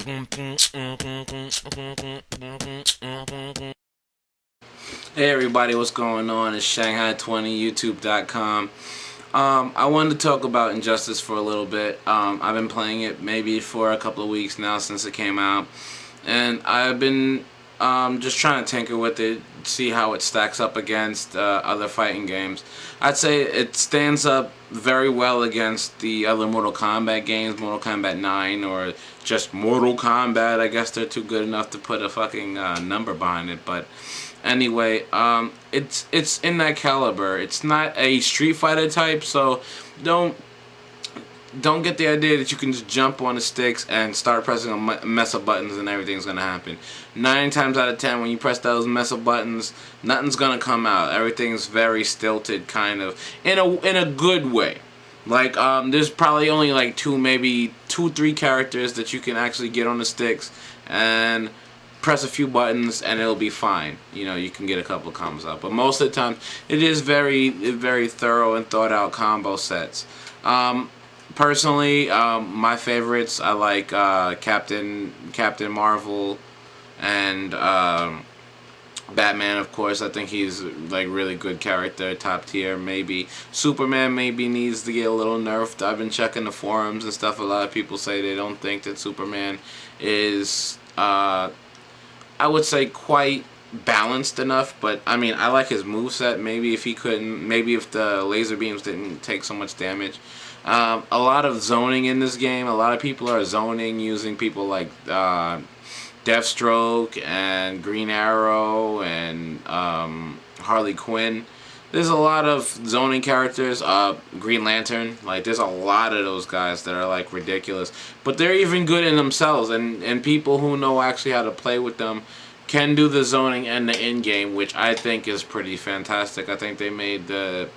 Hey everybody, what's going on? It's Shanghai20, YouTube.com. I wanted to talk about Injustice for a little bit. I've been playing it maybe for a couple of weeks now since it came out. And I've been just trying to tinker with it, see how it stacks up against other fighting games. I'd say it stands up very well against the other Mortal Kombat games, Mortal Kombat 9, or just Mortal Kombat. I guess they're too good enough to put a fucking number behind it, but anyway, it's in that caliber. It's not a Street Fighter type, so don't get the idea that you can just jump on the sticks and start pressing a mess of buttons and everything's gonna happen. 9 times out of 10, when you press those mess of buttons, nothing's gonna come out. Everything's very stilted, kind of, in a good way. Like, there's probably only like maybe 3 characters that you can actually get on the sticks and press a few buttons and it'll be fine. You know, you can get a couple of combos out. But most of the time, it is very thorough and thought out combo sets. Personally, my favorites, I like Captain Marvel and Batman, of course. I think he's like really good character, top tier. Maybe Superman maybe needs to get a little nerfed. I've been checking the forums and stuff. A lot of people say they don't think that Superman is I would say quite balanced enough, but I mean, I like his moveset. Maybe if the laser beams didn't take so much damage. A lot of zoning in this game. A lot of people are zoning using people like Deathstroke and Green Arrow and Harley Quinn. There's a lot of zoning characters. Green Lantern, like there's a lot of those guys that are like ridiculous, but they're even good in themselves. And people who know actually how to play with them can do the zoning and the in game, which I think is pretty fantastic. I think they made the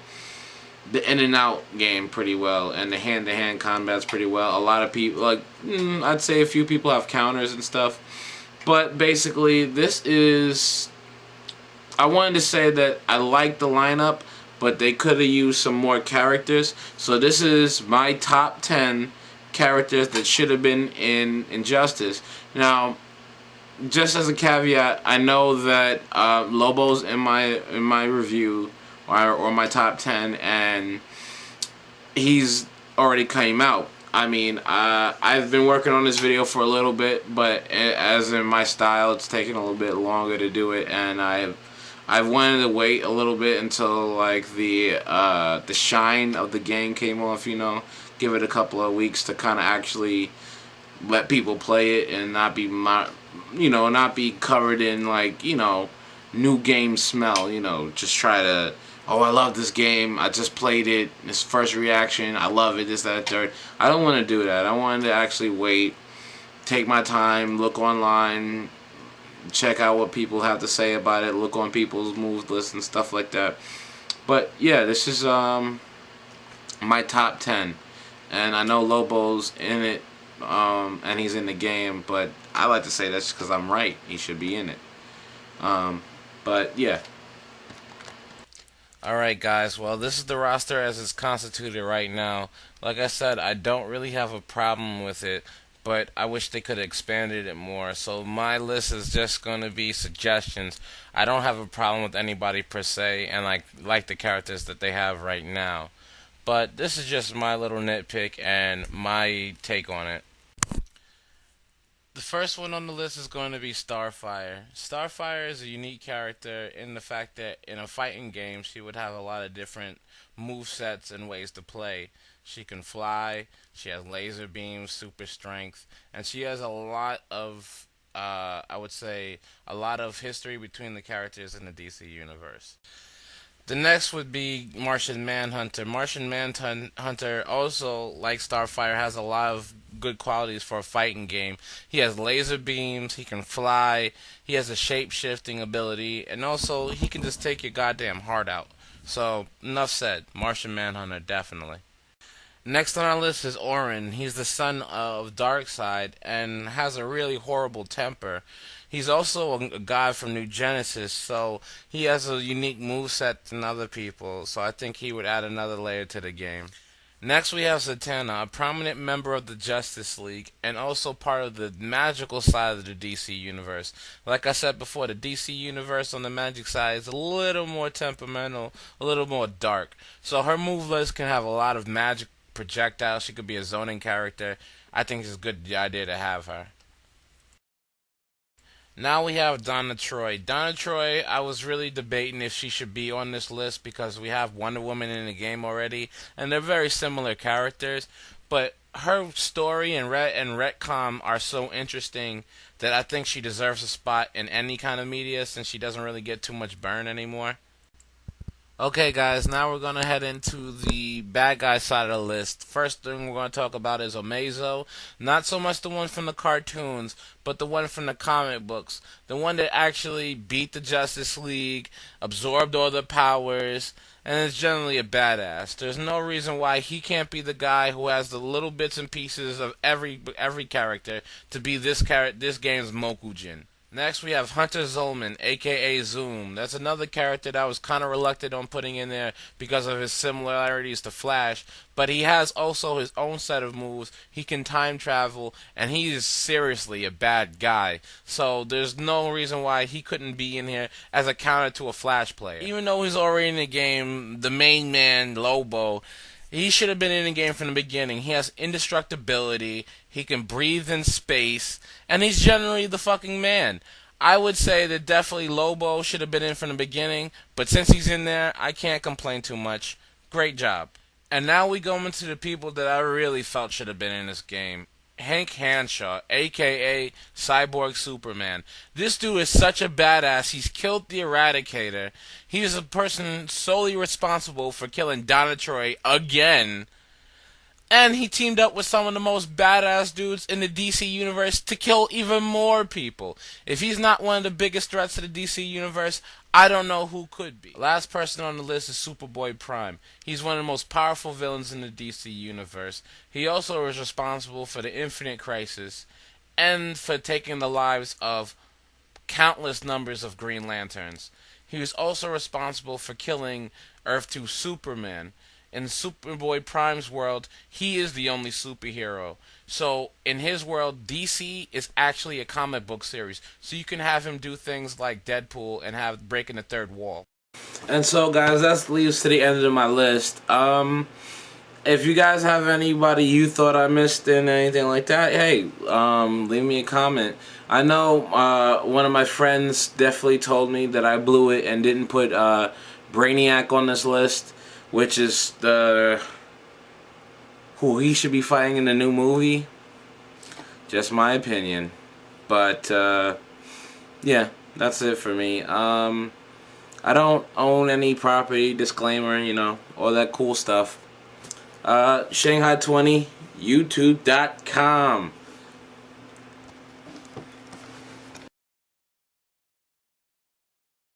in and out game pretty well, and the hand to hand combats pretty well. A lot of people, like I'd say a few people have counters and stuff, but basically this is. I wanted to say that I like the lineup, but they could have used some more characters. So this is my top 10 characters that should have been in Injustice. Now, just as a caveat, I know that Lobo's in my review or my top 10, and he's already came out. I mean, I've been working on this video for a little bit, but as in my style, it's taking a little bit longer to do it, and I've wanted to wait a little bit until like the shine of the game came off, you know, give it a couple of weeks to kind of actually let people play it and not be covered in like, you know, new game smell, you know, just try to, oh, I love this game, I just played it, this first reaction, I love it, this, that, third. I don't want to do that. I wanted to actually wait, take my time, look online, check out what people have to say about it, look on people's moves lists and stuff like that. But yeah, this is my top 10, and I know Lobo's in it, and he's in the game, but I like to say that's because I'm right. He should be in it. But yeah. Alright guys, well this is the roster as it's constituted right now. Like I said, I don't really have a problem with it, but I wish they could have expanded it more. So my list is just going to be suggestions. I don't have a problem with anybody per se, and like the characters that they have right now. But this is just my little nitpick and my take on it. The first one on the list is going to be Starfire. Starfire is a unique character in the fact that in a fighting game, she would have a lot of different move sets and ways to play. She can fly, she has laser beams, super strength, and she has a lot of, I would say, a lot of history between the characters in the DC universe. The next would be Martian Manhunter. Martian Manhunter also, like Starfire, has a lot of good qualities for a fighting game. He has laser beams, he can fly, he has a shape-shifting ability, and also he can just take your goddamn heart out. So, enough said. Martian Manhunter, definitely. Next on our list is Oren. He's the son of Darkseid and has a really horrible temper. He's also a guy from New Genesis, so he has a unique moveset than other people, so I think he would add another layer to the game. Next, we have Zatanna, a prominent member of the Justice League and also part of the magical side of the DC Universe. Like I said before, the DC Universe on the magic side is a little more temperamental, a little more dark. So her move list can have a lot of magic projectiles. She could be a zoning character. I think it's a good idea to have her. Now we have Donna Troy. Donna Troy, I was really debating if she should be on this list because we have Wonder Woman in the game already, and they're very similar characters. But her story and retcon are so interesting that I think she deserves a spot in any kind of media since she doesn't really get too much burn anymore. Okay, guys, now we're going to head into the bad guy side of the list. First thing we're going to talk about is Amazo. Not so much the one from the cartoons, but the one from the comic books. The one that actually beat the Justice League, absorbed all the powers, and is generally a badass. There's no reason why he can't be the guy who has the little bits and pieces of every character to be this game's Mokujin. Next, we have Hunter Zolomon, aka Zoom. That's another character that I was kind of reluctant on putting in there because of his similarities to Flash, but he has also his own set of moves. He can time travel, and he is seriously a bad guy. So there's no reason why he couldn't be in here as a counter to a Flash player. Even though he's already in the game, the main man, Lobo, he should have been in the game from the beginning. He has indestructibility, he can breathe in space, and he's generally the fucking man. I would say that definitely Lobo should have been in from the beginning, but since he's in there, I can't complain too much. Great job. And now we go into the people that I really felt should have been in this game. Hank Henshaw, aka Cyborg Superman. This dude is such a badass. He's killed the Eradicator. He's a person solely responsible for killing Donna Troy again. And he teamed up with some of the most badass dudes in the DC universe to kill even more people. If he's not one of the biggest threats to the DC universe, I don't know who could be. Last person on the list is Superboy Prime. He's one of the most powerful villains in the DC universe. He also is responsible for the Infinite Crisis and for taking the lives of countless numbers of Green Lanterns. He was also responsible for killing Earth 2 Superman. In Superboy Prime's world, he is the only superhero. So, in his world, DC is actually a comic book series. So you can have him do things like Deadpool and have breaking the third wall. And so, guys, that leads to the end of my list. If you guys have anybody you thought I missed in anything like that, hey, leave me a comment. I know one of my friends definitely told me that I blew it and didn't put Brainiac on this list, which is who he should be fighting in the new movie. Just my opinion. But, yeah, that's it for me. I don't own any property, disclaimer, all that cool stuff. Shanghai20, YouTube.com.